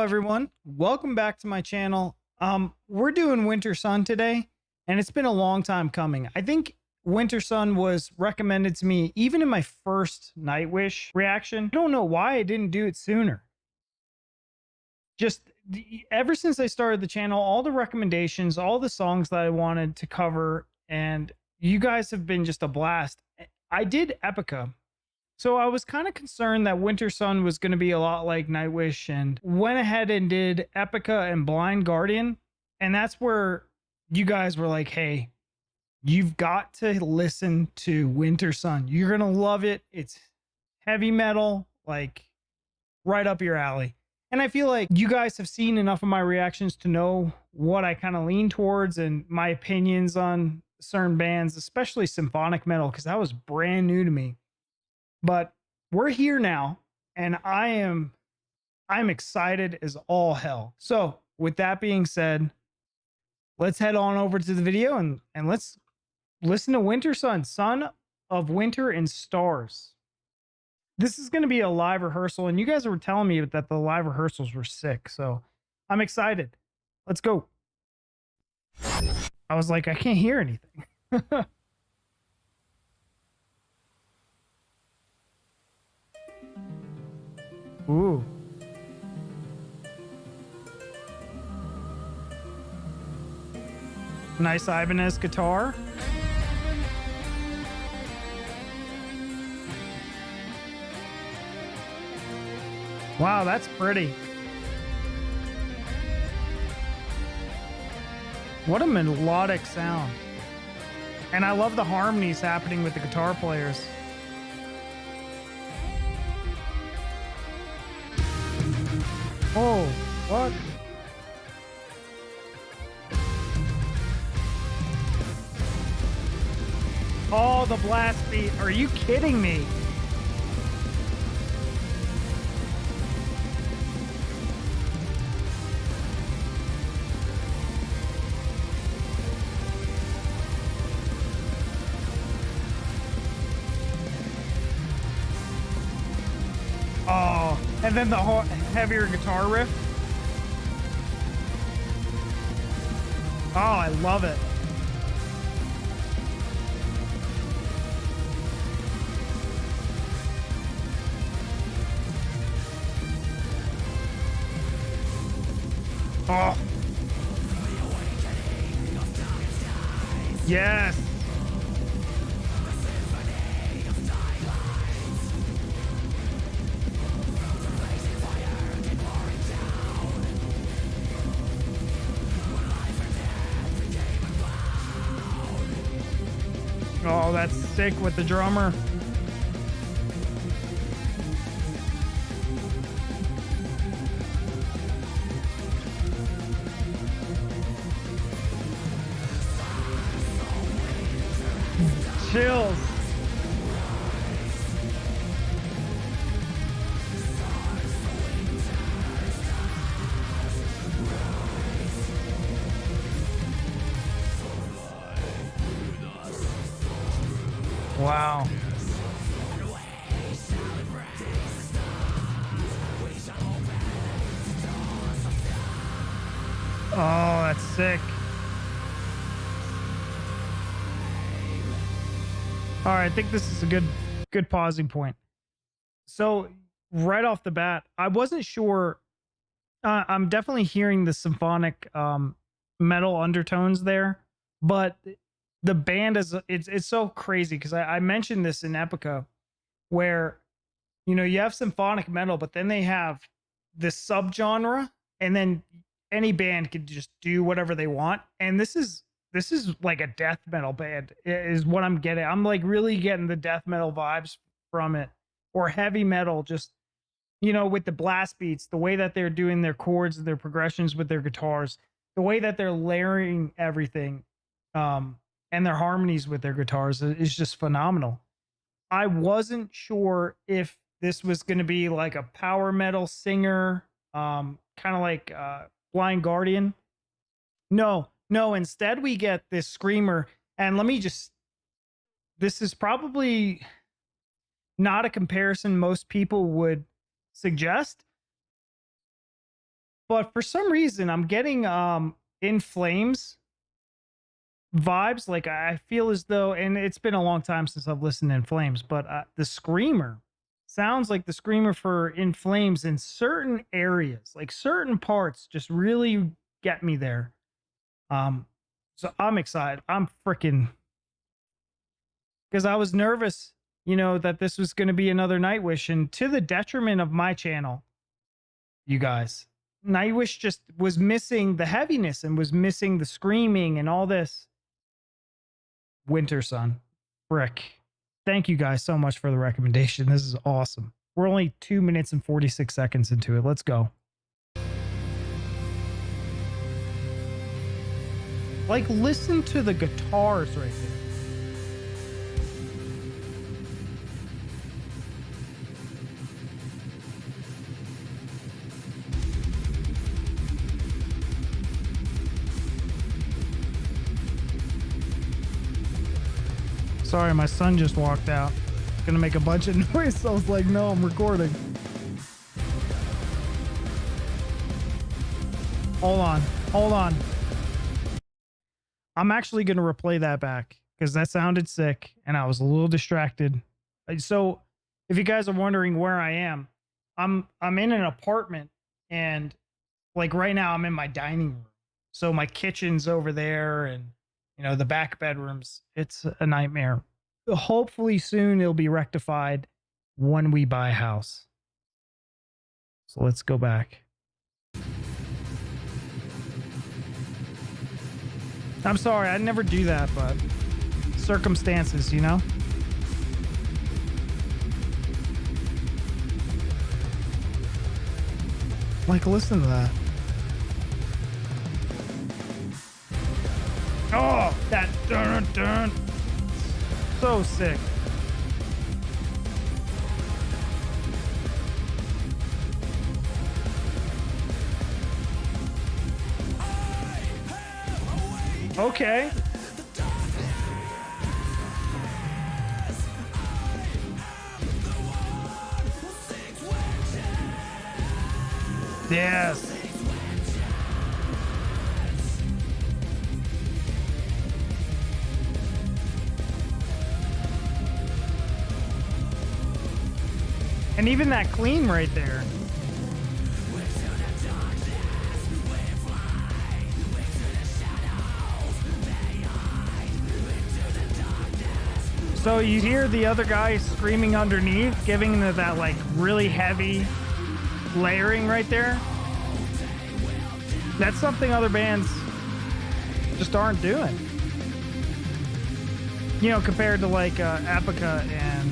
everyone. Welcome back to my channel. We're doing Wintersun today, and it's been a long time coming. I think Wintersun was recommended to me even in my first Nightwish reaction. I don't know why I didn't do it sooner. Ever since I started the channel, all the recommendations, all the songs that I wanted to cover, and you guys have been just a blast. I did Epica. So I was kind of concerned that Wintersun was going to be a lot like Nightwish, and went ahead and did Epica and Blind Guardian. And that's where you guys were like, hey, you've got to listen to Wintersun. You're going to love it. It's heavy metal, like right up your alley. And I feel like you guys have seen enough of my reactions to know what I kind of lean towards and my opinions on certain bands, especially symphonic metal, because that was brand new to me. But we're here now, and I'm excited as all hell. So with that being said, let's head on over to the video and let's listen to Wintersun, Son of Winter and Stars. This is going to be a live rehearsal, and you guys were telling me that the live rehearsals were sick, so I'm excited. Let's go. I was like, I can't hear anything. Ooh. Nice Ibanez guitar. Wow, that's pretty. What a melodic sound. And I love the harmonies happening with the guitar players. Oh, what? Oh, the blast beat. Are you kidding me? Oh, and then the heavier guitar riff. Oh, I love it. Oh. Yes. Oh, that's sick with the drummer. Chills. Wow. Oh, that's sick. All right, I think this is a good pausing point. So right off the bat, I wasn't sure. I'm definitely hearing the symphonic metal undertones there, but the band is it's so crazy because I mentioned this in Epica, where you have symphonic metal, but then they have this subgenre, and then any band could just do whatever they want. And this is like a death metal band is what I'm getting. I'm like really getting the death metal vibes from it, or heavy metal, just with the blast beats, the way that they're doing their chords and their progressions with their guitars, the way that they're layering everything, and their harmonies with their guitars is just phenomenal. I wasn't sure if this was going to be like a power metal singer, kind of like Blind Guardian. No, instead we get this screamer. And this is probably not a comparison most people would suggest, but for some reason I'm getting In Flames vibes. Like I feel as though, and it's been a long time since I've listened to In Flames, but the screamer sounds like the screamer for In Flames in certain areas, like certain parts just really get me there. So I'm excited. I'm freaking, because I was nervous, you know, that this was going to be another Nightwish, and to the detriment of my channel, you guys, Nightwish just was missing the heaviness and was missing the screaming and all this. Wintersun, frick. Thank you guys so much for the recommendation. This is awesome. We're only 2 minutes and 46 seconds into it. Let's go. Like, listen to the guitars right there. Sorry, my son just walked out. Gonna make a bunch of noise. So I was like, no, I'm recording. Hold on. Hold on. I'm actually going to replay that back because that sounded sick and I was a little distracted. So if you guys are wondering where I am, I'm in an apartment, and like right now I'm in my dining room. So my kitchen's over there, and you know, the back bedrooms, it's a nightmare. Hopefully soon it'll be rectified when we buy a house. So let's go back. I'm sorry, I'd never do that, but circumstances, you know? Like, listen to that. Oh, that dun dun. So sick. Okay. Yes. And even that clean right there. So you hear the other guy screaming underneath, giving that like really heavy layering right there. That's something other bands just aren't doing. You know, compared to like Epica and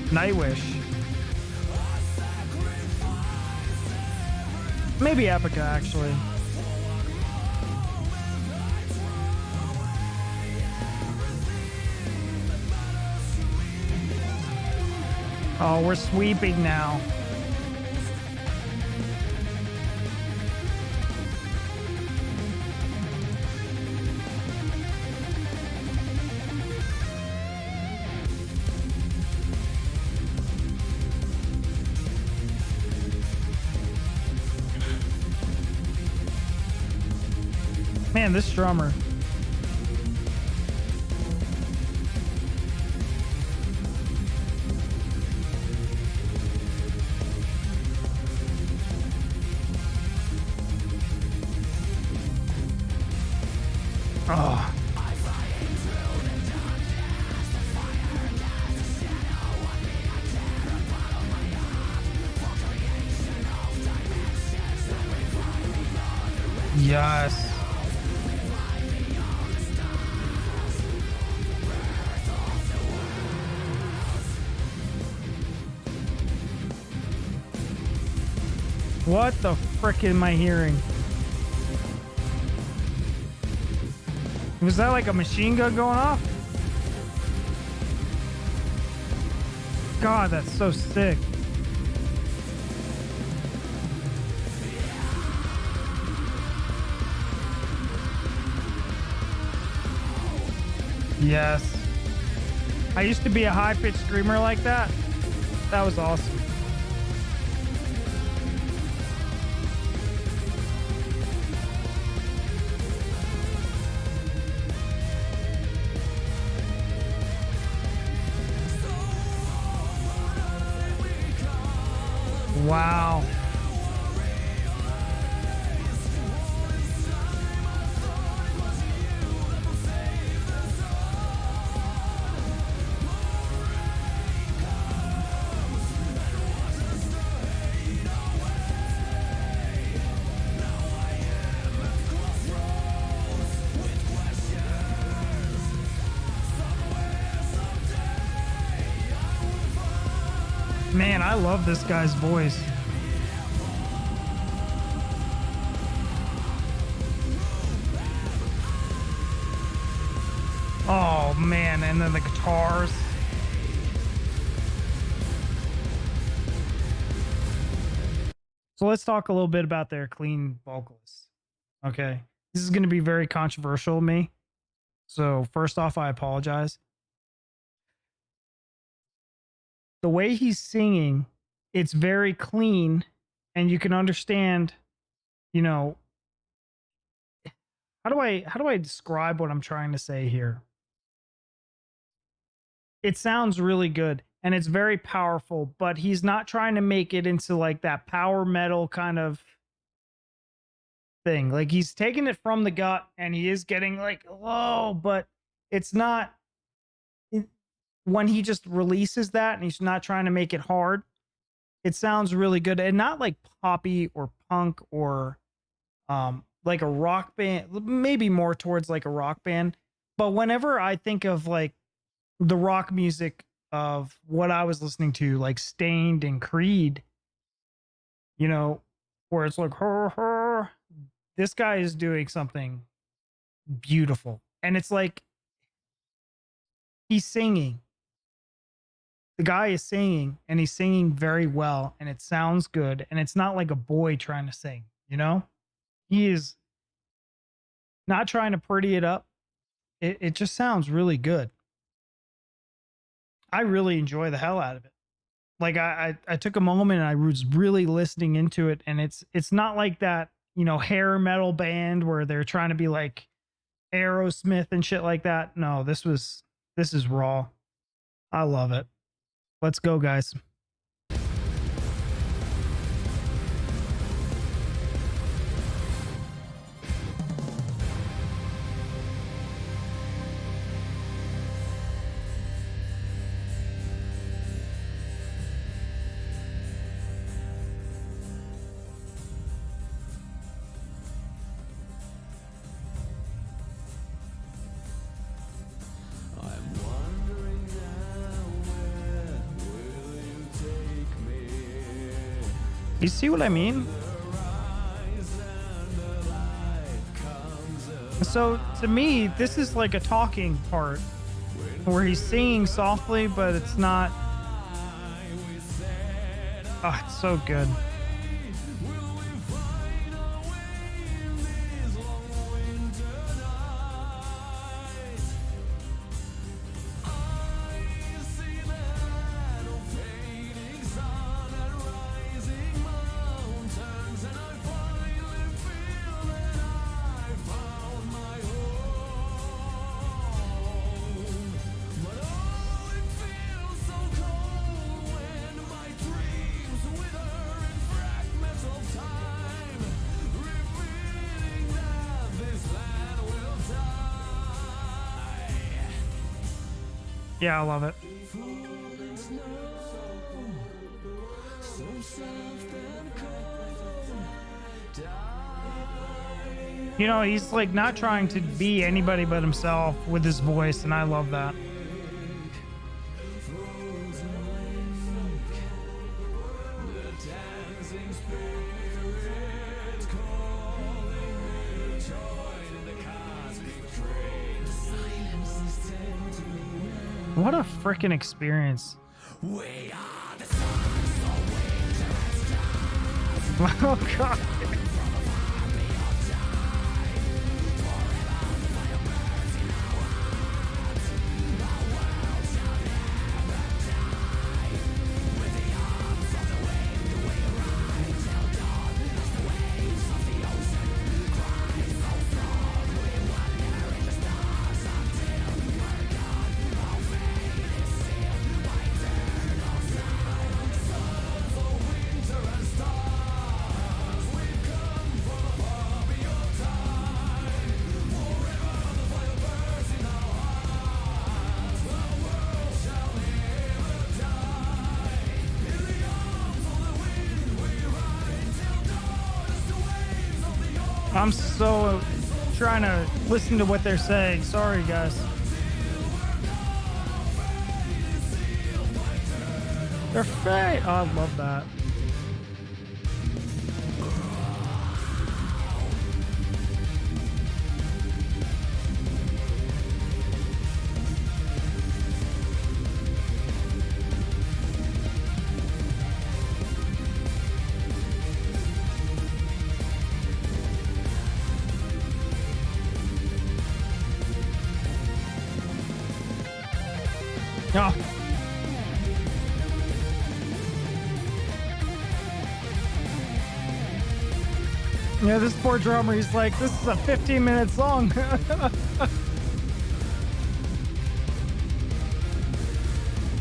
Nightwish. Maybe Epica, actually. Oh, we're sweeping now. Man, this drummer. Oh. Yes. What the frick am I hearing? Was that like a machine gun going off? God, that's so sick. Yes. I used to be a high-pitched screamer like that. That was awesome. Wow. Man, I love this guy's voice. Oh man, and then the guitars. So let's talk a little bit about their clean vocalists. Okay. This is going to be very controversial to me. So first off, I apologize. The way he's singing, it's very clean, and you can understand, you know, how do I describe what I'm trying to say here? It sounds really good and it's very powerful, but he's not trying to make it into like that power metal kind of thing. Like he's taking it from the gut and he is getting like low, but it's not when he just releases that and he's not trying to make it hard. It sounds really good and not like poppy or punk or like a rock band, maybe more towards like a rock band. But whenever I think of like the rock music of what I was listening to, like Stained and Creed, you know, where it's like, this guy is doing something beautiful. And it's like he's singing. The guy is singing and he's singing very well and it sounds good. And it's not like a boy trying to sing, you know? He is not trying to pretty it up. It just sounds really good. I really enjoy the hell out of it. Like I took a moment and I was really listening into it, and it's not like that, you know, hair metal band where they're trying to be like Aerosmith and shit like that. No, this is raw. I love it. Let's go, guys. You see what I mean? So to me, this is like a talking part where he's singing softly, but it's not. Oh, it's so good. Yeah, I love it. You know, he's like not trying to be anybody but himself with his voice, and I love that. What a freaking experience. Oh god. I'm so trying to listen to what they're saying. Sorry, guys. They're fake. Oh, I love that. Oh. Yeah, this poor drummer, he's like, this is a 15-minute song.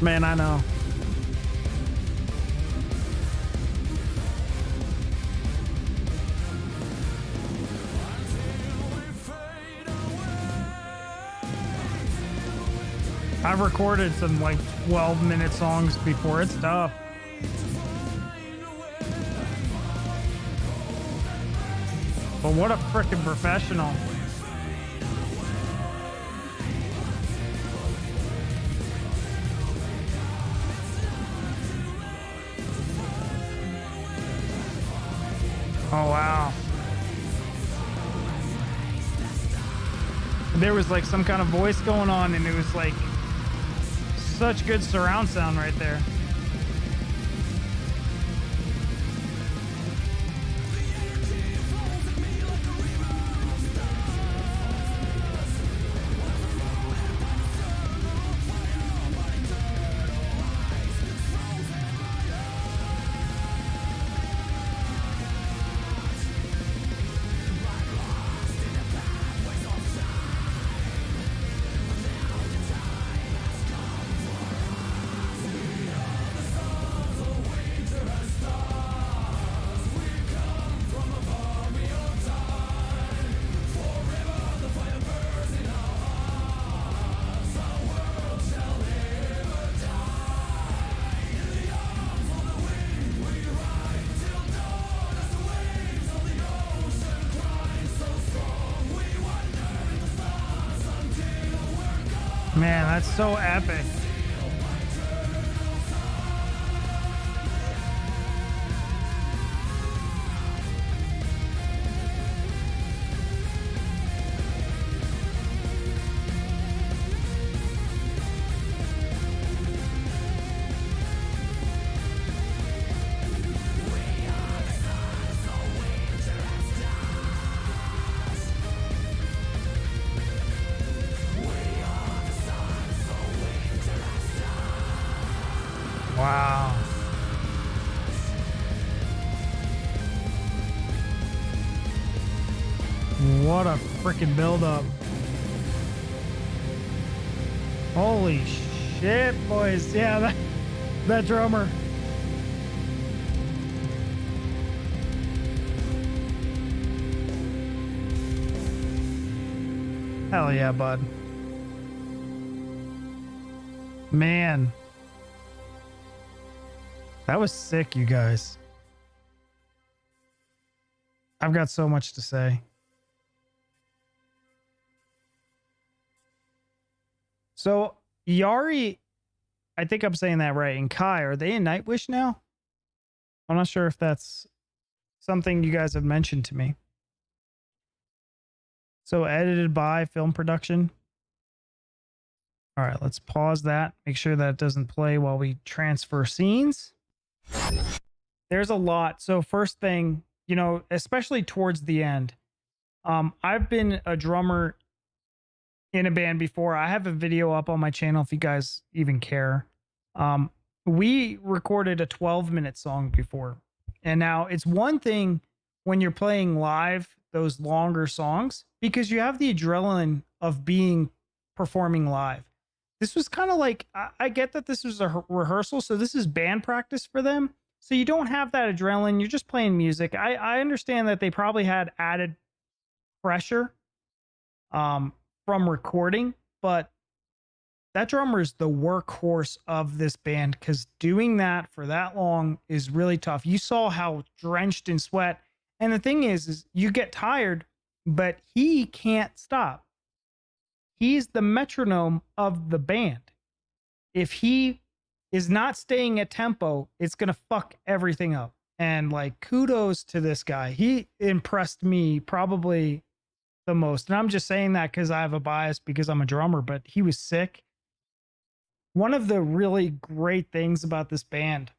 Man, I know. I've recorded some like 12-minute songs before. It's tough. But what a freaking professional. Oh, wow. There was like some kind of voice going on, and it was like such good surround sound right there. Man, that's so epic. Wow. What a freaking build-up. Holy shit, boys. Yeah, that drummer. Hell yeah, bud. Man. That was sick, you guys. I've got so much to say. So, Yari, I think I'm saying that right, and Kai, are they in Nightwish now? I'm not sure if that's something you guys have mentioned to me. So, edited by film production. All right, let's pause that. Make sure that it doesn't play while we transfer scenes. There's a lot. So first thing, you know, especially towards the end, I've been a drummer in a band before. I have a video up on my channel if you guys even care. We recorded a 12-minute song before. And now it's one thing when you're playing live those longer songs because you have the adrenaline of performing live. This was kind of like, I get that this was a rehearsal, so this is band practice for them. So you don't have that adrenaline. You're just playing music. I understand that they probably had added pressure from recording, but that drummer is the workhorse of this band because doing that for that long is really tough. You saw how drenched in sweat. And the thing is you get tired but he can't stop. He's the metronome of the band. If he is not staying at tempo, it's going to fuck everything up. And like, kudos to this guy. He impressed me probably the most. And I'm just saying that because I have a bias because I'm a drummer, but he was sick. One of the really great things about this band,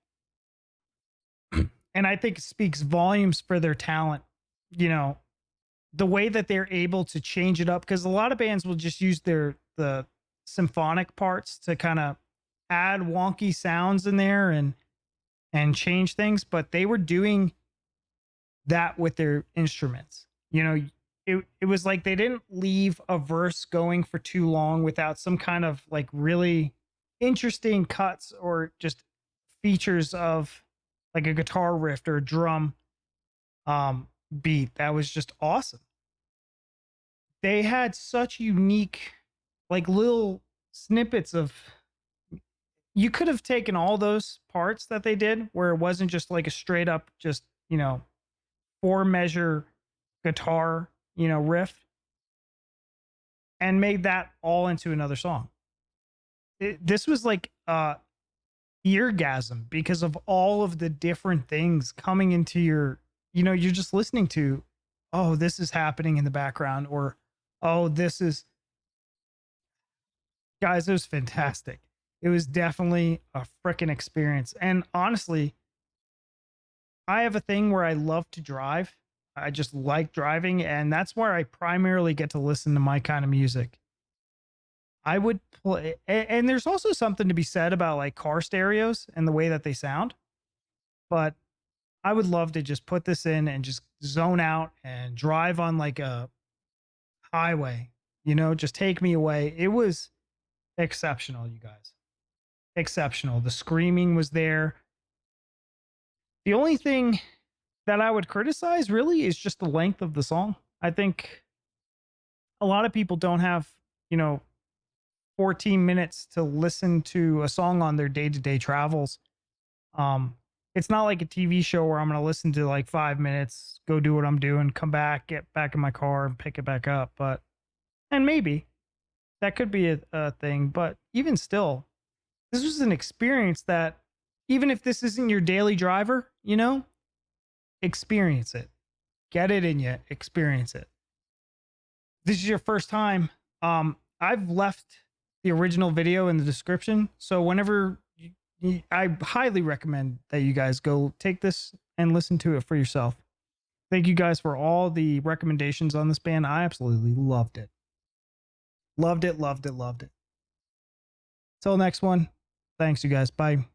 and I think it speaks volumes for their talent, you know, the way that they're able to change it up, because a lot of bands will just use the symphonic parts to kind of add wonky sounds in there and change things, but they were doing that with their instruments. You know, it was like they didn't leave a verse going for too long without some kind of like really interesting cuts or just features of like a guitar riff or a drum beat that was just awesome. They had such unique like little snippets of, you could have taken all those parts that they did where it wasn't just like a straight up just, you know, 4 measure guitar, you know, riff, and made that all into another song. This was like eargasm because of all of the different things coming into your, you know, you're just listening to, oh, this is happening in the background, or oh, this is, guys, it was fantastic. It was definitely a freaking experience. And honestly, I have a thing where I love to drive. I just like driving, and that's where I primarily get to listen to my kind of music. I would play, and there's also something to be said about like car stereos and the way that they sound. But I would love to just put this in and just zone out and drive on like a highway, you know, just take me away. It was exceptional, you guys. Exceptional. The screaming was there. The only thing that I would criticize really is just the length of the song. I think a lot of people don't have, you know, 14 minutes to listen to a song on their day-to-day travels. It's not like a TV show where I'm going to listen to like 5 minutes, go do what I'm doing, come back, get back in my car and pick it back up. But, and maybe that could be a thing, but even still, this was an experience that even if this isn't your daily driver, you know, experience it, get it in you, experience it. This is your first time. I've left the original video in the description. So whenever I highly recommend that you guys go take this and listen to it for yourself. Thank you guys for all the recommendations on this band. I absolutely loved it. Loved it, loved it, loved it. Till next one. Thanks, you guys. Bye.